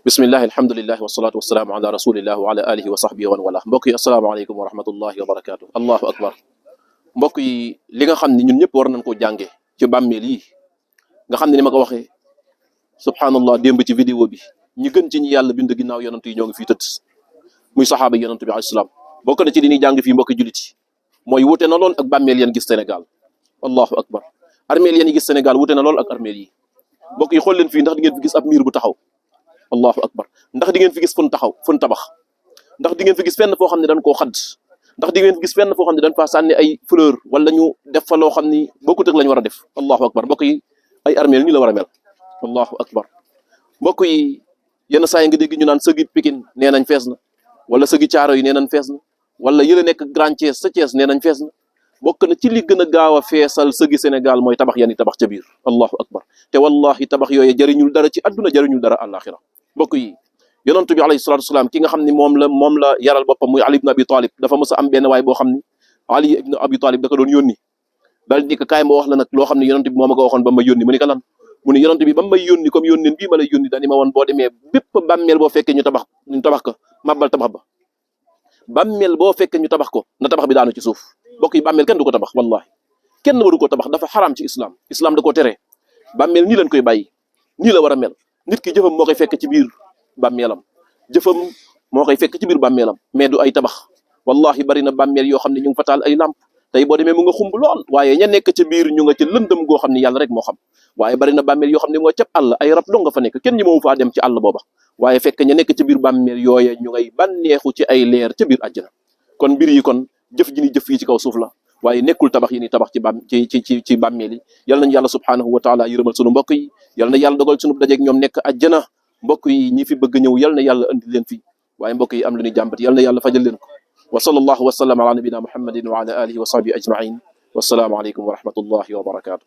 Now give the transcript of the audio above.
bismillahi alhamdulillahi wasalaatu wasalaamu ala rasulillah wa ala alihi wa sahbihi wa wala mbokk yi asalaamaaleykum wa rahmatullahi wa barakatuh. Allahu akbar. mbokk yi li nga xam ne ñun ñëpp war nañ koo jànge ci bàmmeel yi nga xam ne ni ma ko waxee subhanallah démb ci vidéo bi ñi gën ci ñi yàlla bind ginnaaw yonent yi ñoo ngi fii tëdd muy saxaaba yonent bi alayhi salaam. bokk na ci li ñuy jàng fii mbokki jullit yi mooy wute na lool ak bàmmeel yeen gis Sénégal. allahu akbar. armeel yeen yi gis Sénégal wute na lool ak armeel yi. mbokk yi xool leen fii ndax di ngeen fi gis ab miir bu taxaw. allahu akbar. ndax di ngeen fi gis fun taxaw fun tabax. ndax di ngeen fi gis fenn foo xam ne dañ koo xadd. ndax di ngeen fi gis fenn foo xam ne dañ faa sànni ay fleur wala ñu def fa loo xam ni bokkut ak lañ war a def. allahu akbar. mbokk yi ay armeel ñu la war a mel. allahu akbar. mbokk yi yenn saa yi nga dégg ñu naan sëgi Pikine nee nañ fees na wala sëgi Caaro yi nee nañ fees na wala yële nekk Grand Thiès sa Thiès nee nañ fees na. bokk na ci li gën a gaaw a feesal sëgi Sénégal mooy tabax yani tabax ca biir. allahu akbar. te wallahi tabax yooyu jëriñul dara ci adduna jëriñul dara àllaaxira. mbokk yi yonent bi alayhi salaatu wasalaam ki nga xam ne moom la yaral boppam muy Ali ibn Abi Talib dafa mës a am benn waay boo xam ni Ali ibn Abi Talib da ko doon yónni daal di ko kaay ma wax la nag loo xam ne yonent bi moo ma ko waxoon ba ma yónni mu ni ko lan mu ne yonent bi ba may yónni comme yónneen bii ma lay yónni dañu ma woon boo demee bépp bàmmeel boo fekkee ñu tabax ko màbbal tabax ba bàmmeel boo fekkee ñu tabax ko na tabax bi daanu ci suuf. mbokk yi bàmmeel kenn du ko tabax wallahi kenn waru ko tabax dafa xaraam ci islam da koo tere. bàmmeel nii lañ koy bàyyi nii la war a mel. nit ki jëfam moo koy fekk ci biir bàmmeelam mais du ay tabax. wallahi bari na bàmmeel yoo xam ne ñu ngi fa taal ay lamp tey boo demee mu nga xumb lool waaye ña nekk ca biir ñu nga ca lëndëm goo xam ne yàlla rek moo xam. waaye bari na bàmmeel yoo xam ne moo cap àll ay rab dong nga fa nekk kenn ñi moomu faa dem ci àll booba waaye fekk ña nekk ca biir bàmmeel yooye ñu ngay bànneexu ci ay leer ca biir àjjana. kon mbir yi kon jëf ji ni jëf yi ci kaw suuf la waaye nekkul tabax yi ni tabax ci bàmmeel yi. yal nañu yàlla subhanahu wa taala yërëmal sunu mbokk yi yal na yàlla dogal sunu dajeeg ñoom nekk àjjana. mbokk yi ñi fi bëgg ñëw yal na yàlla andi leen fi waaye mbokk yi am lu ñuy jàmbat yal na yàlla fajal leen ko. wa sallallahu wa sallam ala nabina muhammadin wa ala alihi wa sahbihi ajmain wassalaamu aleykum wa rahmatullahi wa barakatuh.